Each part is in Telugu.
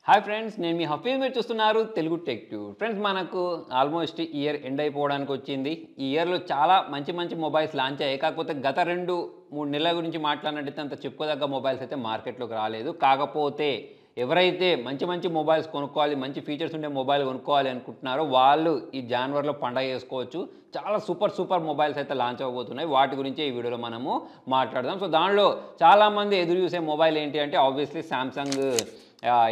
హాయ్ ఫ్రెండ్స్, నేను మీ హఫీజ్. మీరు చూస్తున్నారు తెలుగు టెక్ ట్యూబ్. ఫ్రెండ్స్, మనకు ఆల్మోస్ట్ ఇయర్ ఎండ్ అయిపోవడానికి వచ్చింది. ఈ ఇయర్లో చాలా మంచి మంచి మొబైల్స్ లాంచ్ అయ్యాయి. కాకపోతే గత 2-3 నెలల గురించి మాట్లాడినట్టయితే అంత చెప్పుకోదగ్గ మొబైల్స్ అయితే మార్కెట్లోకి రాలేదు. కాకపోతే ఎవరైతే మంచి మంచి మొబైల్స్ కొనుక్కోవాలి, మంచి ఫీచర్స్ ఉండే మొబైల్ కొనుక్కోవాలి అనుకుంటున్నారో వాళ్ళు ఈ జనవరిలో పండగ చేసుకోవచ్చు. చాలా సూపర్ మొబైల్స్ అయితే లాంచ్ అవ్వబోతున్నాయి. వాటి గురించే ఈ వీడియోలో మనము మాట్లాడదాం. సో దానిలో చాలామంది ఎదురు చూసే మొబైల్ ఏంటి అంటే obviously Samsung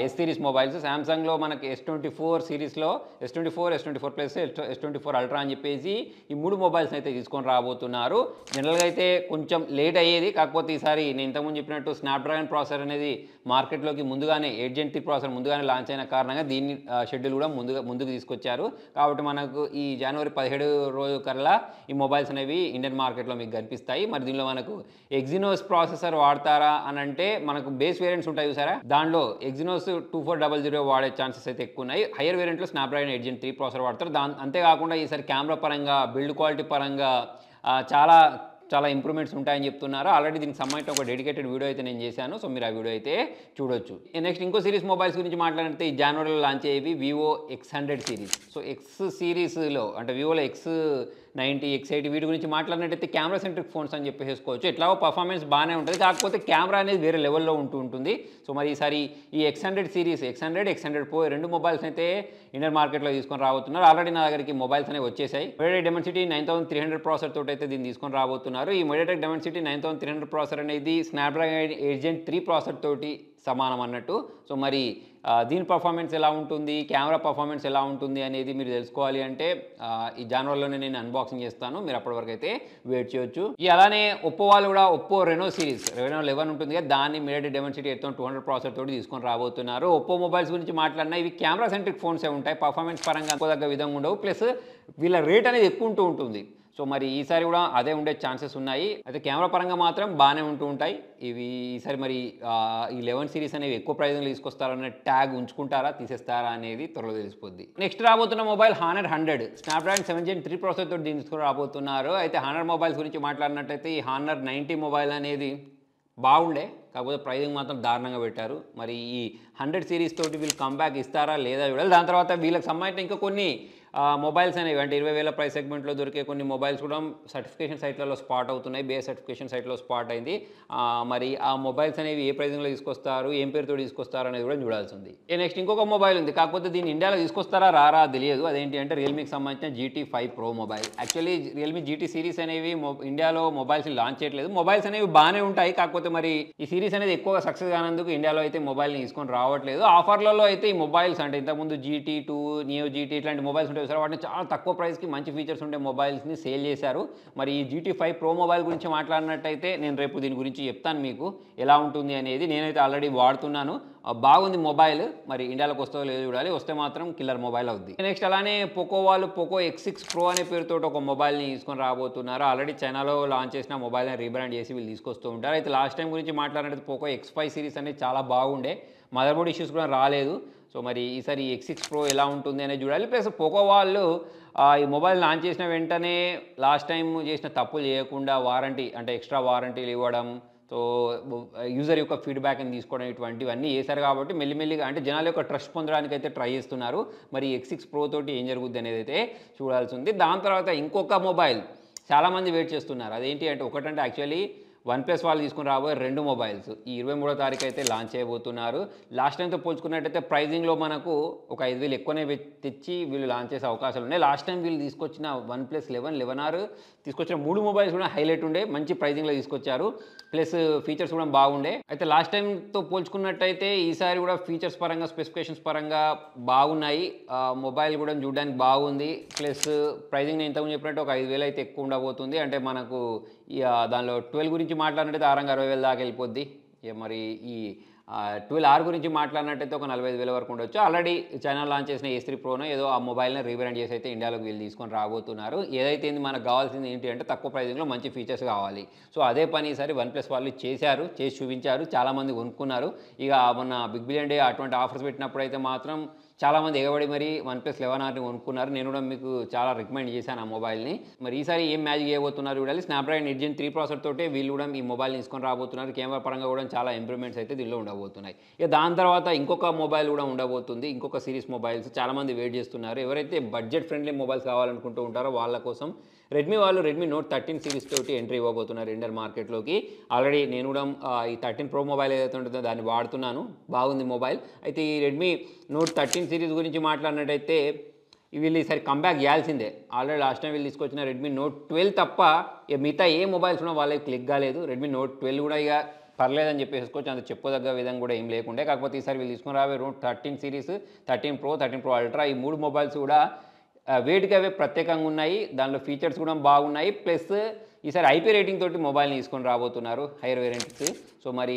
S series mobiles. సామ్సంగ్లో మనకి S24 సిరీస్లో S24, S24 plus, S24 ultra అని చెప్పేసి ఈ 3 మొబైల్స్ అయితే తీసుకొని రాబోతున్నారు. జనరల్గా అయితే కొంచెం లేట్ అయ్యేది, కాకపోతే ఈసారి నేను ఇంతకుముందు చెప్పినట్టు స్నాప్డ్రాగన్ ప్రాసెసర్ అనేది మార్కెట్లోకి ముందుగానే 8 Gen 3 ప్రాసెసర్ ముందుగానే లాంచ్ అయిన కారణంగా దీన్ని షెడ్యూల్ కూడా ముందుకు తీసుకొచ్చారు. కాబట్టి మనకు ఈ జనవరి 17 రోజు కల్లా ఈ మొబైల్స్ అనేవి ఇండియన్ మార్కెట్లో మీకు కనిపిస్తాయి. మరి దీనిలో మనకు ఎగ్జినోస్ ప్రాసెసర్ వాడతారా అని అంటే మనకు బేస్ వేరియంట్స్ ఉంటాయి చూసారా, దానిలో ఎగ్జినోస్ 2400 వాడే ఛాన్సెస్ అయితే ఎక్కువ ఉన్నాయి. హైయర్ వేరియంట్లో స్నాప్డ్రాగన్ 8 Gen 3 ప్రాసెసర్ వాడతారు. అంతేకాకుండా ఈసారి కెమెరా పరంగా, బిల్డ్ క్వాలిటీ పరంగా చాలా ఇంప్రూవ్మెంట్స్ ఉంటాయని చెప్తున్నారు. ఆల్రెడీ దీనికి సంబంధించిన ఒక డెడికేటెడ్ వీడియో అయితే నేను చేశాను. సో మీరు ఆ వీడియో అయితే చూడొచ్చు. నెక్స్ట్ ఇంకో సిరీస్ మొబైల్స్ గురించి మాట్లాడితే ఈ జనవరిలో లాంచ్ అయ్యేవి Vivo X100 series. So X సిరీస్లో అంటే వివోలో X90, X80 వీటి గురించి మాట్లాడినట్టయితే కెమెరా సెంట్రిక్ ఫోన్స్ అని చెప్పేసుకోవచ్చు. ఎట్లాగో పర్ఫార్మెన్స్ బాగానే ఉంటుంది, కాకపోతే కెమెరా అనేది వేరే లెవెల్లో ఉంటుంది. సో మరి ఈసారి ఈ X100 series, X100 Pro 2 mobiles అయితే ఇండియన్ మార్కెట్లో తీసుకొని రాబోతున్నారు. ఆల్రెడీ నా దగ్గరికి మొబైల్స్ అనేవి వచ్చేసాయి. MediaTek Dimensity 9300 ప్రాసెసర్ తోటి అయితే దీన్ని తీసుకొని రాబోతున్నారు. ఈ MediaTek Dimensity 9300 ప్రాసెసర్ అనేది స్నాప్డ్రాగన్ 8 Gen 3 ప్రాసెసర్ తోటి సమానం అన్నట్టు. సో మరి దీని పర్ఫార్మెన్స్ ఎలా ఉంటుంది, కెమెరా పర్ఫార్మెన్స్ ఎలా ఉంటుంది అనేది మీరు తెలుసుకోవాలి అంటే ఈ జనవరిలోనే నేను అన్బాక్సింగ్ చేస్తాను. మీరు అప్పటి వరకు అయితే వెయిట్ చేయొచ్చు. అలానే ఒప్పో వాళ్ళు కూడా ఒప్పో రెనో సిరీస్, రెనో 11 ఉంటుంది కదా, దాన్ని MediaTek Dimensity 8200 ప్రాసెసర్ తోటి తీసుకొని రాబోతున్నారు. ఒప్పో మొబైల్స్ గురించి మాట్లాడినా ఇవి కెమెరా సెంట్రిక్ ఫోన్సే ఉంటాయి. పర్ఫార్మెన్స్ పరంగా అనుకోదగ్గ విధంగా ఉండవు. ప్లస్ వీళ్ళ రేట్ అనేది ఎక్కువ ఉంటుంది. సో మరి ఈసారి కూడా అదే ఉండే ఛాన్సెస్ ఉన్నాయి. అయితే కెమెరా పరంగా మాత్రం బాగానే ఉంటాయి ఇవి. ఈసారి మరి ఈ 11 సిరీస్ అనేవి ఎక్కువ ప్రైజ్లో తీసుకొస్తారనే ట్యాగ్ ఉంచుకుంటారా, తీసేస్తారా అనేది త్వరలో తెలిసిపోద్ది. నెక్స్ట్ రాబోతున్న mobile Honor 100 Snapdragon 7 Gen 3 processor తోటి తీసుకొని రాబోతున్నారు. అయితే Honor మొబైల్స్ గురించి మాట్లాడినట్టయితే ఈ Honor 90 మొబైల్ అనేది బాగుండే, కాకపోతే ప్రైజింగ్ మాత్రం దారుణంగా పెట్టారు. మరి ఈ 100 సిరీస్ తోటి వీళ్ళు కంబ్యాక్ ఇస్తారా లేదా చూడాలి. దాని తర్వాత వీళ్ళకి సంబంధించిన ఇంకా కొన్ని మొబైల్స్ అనేవి అంటే 20,000 ప్రైస్ సెగ్మెంట్లో దొరికే కొన్ని మొబైల్స్ కూడా సర్టిఫికేషన్ సైట్లలో స్పాట్ అవుతున్నాయి. బేస్ సర్టిఫికేషన్ సైట్లో స్పాట్ అయింది. మరి ఆ మొబైల్స్ అనేవి ఏ ప్రైజింగ్లో తీసుకొస్తారు, ఏం పేరుతో తీసుకొస్తారు అనేది కూడా చూడాల్సి ఉంది. నెక్స్ట్ ఇంకొక మొబైల్ ఉంది, కాకపోతే దీన్ని ఇండియాలో తీసుకొస్తారా రారా తెలియదు. అదేంటి అంటే రియల్మీకి సంబంధించిన GT5 Pro mobile. Actually Realme GT series అనేవి ఇండియాలో మొబైల్స్ లాంచ్ చేయట్లేదు. మొబైల్స్ అనేవి బాగానే ఉంటాయి, కాకపోతే మరి ఈ సిరీస్ అనేది ఎక్కువగా సక్సెస్ కానందుకు ఇండియాలో అయితే మొబైల్ని తీసుకొని రావట్లేదు. ఆఫర్లలో అయితే ఈ మొబైల్స్ అంటే ఇంతకుముందు GT2, Neo GT ఇట్లాంటి మొబైల్స్ ఉంటాయి సార్, వాటిని చాలా తక్కువ ప్రైస్కి మంచి ఫీచర్స్ ఉండే మొబైల్స్ని సేల్ చేశారు. మరి ఈ GT5 Pro మొబైల్ గురించి మాట్లాడినట్టయితే నేను రేపు దీని గురించి చెప్తాను మీకు ఎలా ఉంటుంది అనేది. నేనైతే ఆల్రెడీ వాడుతున్నాను, బాగుంది మొబైల్. మరి ఇండియాలోకి వస్తుందో లేదో చూడాలి, వస్తే మాత్రం కిల్లర్ మొబైల్ అవుద్ది. నెక్స్ట్ అలానే పోకో వాళ్ళు పోకో X6 Pro అనే పేరుతో ఒక మొబైల్ని తీసుకొని రాబోతున్నారు. ఆల్రెడీ చైనాలో లాంచ్ చేసిన మొబైల్ని రీబ్రాండ్ చేసి వీళ్ళు తీసుకొస్తూ ఉంటారు. అయితే లాస్ట్ టైం గురించి మాట్లాడినట్టు పోకో X5 సిరీస్ అనేది చాలా బాగుండే, మదర్బోర్డ్ ఇష్యూస్ కూడా రాలేదు. సో మరి ఈసారి X6 Pro ఎలా ఉంటుంది అనేది చూడాలి. ప్లస్ పోకో వాళ్ళు ఈ మొబైల్ లాంచ్ చేసిన వెంటనే లాస్ట్ టైం చేసిన తప్పులు చేయకుండా వారంటీ అంటే ఎక్స్ట్రా వారంటీలు ఇవ్వడం, సో యూజర్ యొక్క ఫీడ్బ్యాక్ని తీసుకోవడం, ఇటువంటివన్నీ చేశారు. కాబట్టి మెల్లిమెల్లిగా అంటే జనాల యొక్క ట్రస్ట్ పొందడానికి అయితే ట్రై చేస్తున్నారు. మరి X6 Pro తోటి ఏం జరుగుద్ది అనేది అయితే చూడాల్సి ఉంది. దాని తర్వాత ఇంకొక మొబైల్ చాలామంది వెయిట్ చేస్తున్నారు. అదేంటి అంటే ఒకటంటే యాక్చువల్లీ OnePlus వాళ్ళు తీసుకుని రాబోయే 2 మొబైల్స్ ఈ 23వ తారీఖు అయితే లాంచ్ చేయబోతున్నారు. లాస్ట్ టైంతో పోల్చుకున్నట్టయితే ప్రైజింగ్లో మనకు ఒక 5,000 ఎక్కువనే తెచ్చి వీళ్ళు లాంచ్ చేసే అవకాశాలు ఉన్నాయి. లాస్ట్ టైం వీళ్ళు తీసుకొచ్చిన OnePlus 11R తీసుకొచ్చిన 3 మొబైల్స్ కూడా హైలైట్ ఉండే, మంచి ప్రైజింగ్లో తీసుకొచ్చారు. ప్లస్ ఫీచర్స్ కూడా బాగుండే. అయితే లాస్ట్ టైంతో పోల్చుకున్నట్టయితే ఈసారి కూడా ఫీచర్స్ పరంగా, స్పెసిఫికేషన్స్ పరంగా బాగున్నాయి. మొబైల్ కూడా చూడడానికి బాగుంది. ప్లస్ ప్రైజింగ్ నేను ఇంతకుముందు చెప్పినట్టు ఒక 5,000 అయితే ఎక్కువ ఉండబోతుంది. అంటే మనకు దానిలో 12 గురించి మాట్లాడినట్టయితే 60,000 దాకా వెళ్ళిపోద్ది. మరి ఈ 12R గురించి మాట్లాడినట్టయితే ఒక 45,000 వరకు ఉండొచ్చు. ఆల్రెడీ చైనా లాంచ్ చేసిన A3 Proనో ఏదో ఆ మొబైల్ని రీబ్రాండ్ చేసి అయితే ఇండియాలోకి వీళ్ళు తీసుకొని రాబోతున్నారు. ఏదైతే మనకు కావాల్సింది ఏంటి అంటే తక్కువ ప్రైజింగ్లో మంచి ఫీచర్స్ కావాలి. సో అదే పని ఈసారి OnePlus వాళ్ళు చేసి చూపించారు. చాలామంది కొనుక్కున్నారు. ఇక మొన్న బిగ్ బిలియన్ డే అటువంటి ఆఫర్స్ పెట్టినప్పుడు అయితే మాత్రం చాలామంది ఎగబడి మరి OnePlus 11Rని కొనుక్కున్నారు. నేను కూడా మీకు చాలా రికమెండ్ చేశాను ఆ మొబైల్ని. మరి ఈసారి ఏం మ్యాజిక్ చేయబోతున్నారు చూడాలి. స్నాప్డ్రాగన్ 8 Gen 3 ప్రాసెసర్ తోటే వీళ్ళు కూడా ఈ మొబైల్ని తీసుకొని రాబోతున్నారు. కెమెరా పరంగా కూడా చాలా ఇంప్రూవ్మెంట్స్ అయితే దీనిలో ఉండబోతున్నాయి. ఇక దాని తర్వాత ఇంకొక మొబైల్ కూడా ఉండబోతుంది. ఇంకొక సిరీస్ మొబైల్స్ చాలామంది వెయిట్ చేస్తున్నారు. ఎవరైతే బడ్జెట్ ఫ్రెండ్లీ మొబైల్స్ కావాలనుకుంటూ ఉంటారో వాళ్ళ కోసం రెడ్మీ వాళ్ళు రెడ్మీ నోట్ 13 సిరీస్ తోటి ఎంట్రీ ఇవ్వబోతున్నారు ఇండియన్ మార్కెట్లోకి. ఆల్రెడీ నేను కూడా ఈ 13 Pro మొబైల్ ఏదైతే ఉంటుందో దాన్ని వాడుతున్నాను. బాగుంది మొబైల్. అయితే ఈ రెడ్మీ నోట్ 13 సిరీస్ గురించి మాట్లాడినట్టయితే వీళ్ళు ఈసారి కంబ్యాక్ చేయాల్సిందే. ఆల్రెడీ లాస్ట్ టైం వీళ్ళు తీసుకొచ్చిన రెడ్మీ నోట్ 12 తప్ప మిగతా ఏ మొబైల్స్ ఉన్నా వాళ్ళకి క్లిక్ కాలేదు. రెడ్మీ నోట్ 12 కూడా ఇక పర్లేదని చెప్పేసుకోవచ్చు. అంత చెప్పుకోదగ్గ విధంగా కూడా ఏం లేకుండే. కాకపోతే ఈసారి వీళ్ళు తీసుకుని రావే note 13 series, 13 Pro, 13 Pro Ultra ఈ 3 మొబైల్స్ కూడా వేటికి అవే ప్రత్యేకంగా ఉన్నాయి. దానిలో ఫీచర్స్ కూడా బాగున్నాయి. ప్లస్ ఈసారి ఐపీ రేటింగ్ తోటి మొబైల్ని తీసుకొని రాబోతున్నారు హైయర్ వేరియంట్స్. సో మరి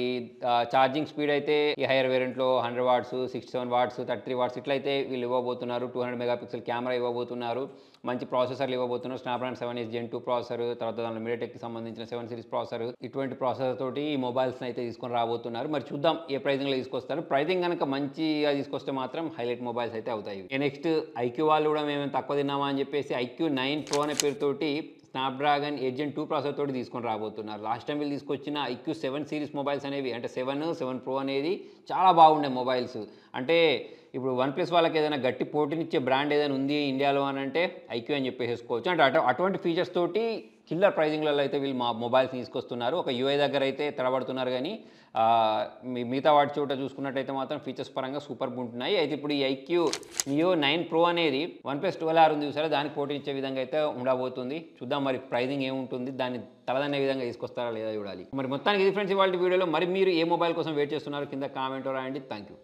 ఛార్జింగ్ స్పీడ్ అయితే ఈ హైయర్ వేరియంట్లో 100 వాట్స్, 67 వాట్స్, 33 వాట్స్ ఇట్లయితే వీళ్ళు ఇవ్వబోతున్నారు. 200 మెగాపిక్సెల్ కెమెరా ఇవ్వబోతున్నారు. మంచి ప్రాసెసర్లు ఇవ్వబోతున్నారు. స్నాప్డ్రాగన్ 7 Gen 2 ప్రాసెసర్, తర్వాత దానిలో మీడియాటెక్కి సంబంధించిన 7 సిరీస్ ప్రాసెసర్, ఇటువంటి ప్రాసెసర్ తోటి ఈ మొబైల్స్ని అయితే తీసుకొని రాబోతున్నారు. మరి చూద్దాం ఏ ప్రైజింగ్లో తీసుకొస్తారు. ప్రైజింగ్ కనుక మంచిగా తీసుకొస్తే మాత్రం హైలైట్ మొబైల్స్ అయితే అవుతాయి. నెక్స్ట్ ఐక్యూ వాళ్ళు కూడా మేము తక్కువ తిన్నామా అని చెప్పేసి ఐక్యూ 9 Pro అనే పేరుతోటి స్నాప్డ్రాగన్ 8 Gen 2 ప్రాసెసర్ తోటి తీసుకొని రాబోతున్నారు. లాస్ట్ టైం వీళ్ళు తీసుకొచ్చిన ఐక్యూ 7 సిరీస్ మొబైల్స్ అనేవి అంటే 7 Pro అనేది చాలా బాగుండే మొబైల్స్. అంటే ఇప్పుడు OnePlus వాళ్ళకి ఏదైనా గట్టి పోటీనిచ్చే బ్రాండ్ ఏదైనా ఉంది ఇండియాలో అని అంటే ఐక్యూ అని చెప్పేసుకోవచ్చు. అంటే అటువంటి ఫీచర్స్ తోటి కిల్లర్ ప్రైజింగ్లలో అయితే వీళ్ళు మొబైల్స్ తీసుకొస్తున్నారు. ఒక యూఐ దగ్గర అయితే తడబడుతున్నారు కానీ మిగతా వాటి చోట చూసుకున్నట్టయితే మాత్రం ఫీచర్స్ పరంగా సూపర్గా ఉంటున్నాయి. అయితే ఇప్పుడు ఈ ఐక్యూ నియో 9 Pro అనేది OnePlus 12R ఉంది చూసారా, దానికి పోటీనిచ్చే విధంగా అయితే ఉండబోతుంది. చూద్దాం మరి ప్రైజింగ్ ఏముంటుంది, దాన్ని తలదన్నే విధంగా తీసుకొస్తారా లేదా చూడాలి. మరి మొత్తానికి ఇది ఫ్రెండ్స్ ఇవాళ వీడియోలో. మరి మీరు ఏ మొబైల్ కోసం వెయిట్ చేస్తున్నారు కింద కామెంట్ రాయండి. Thank you.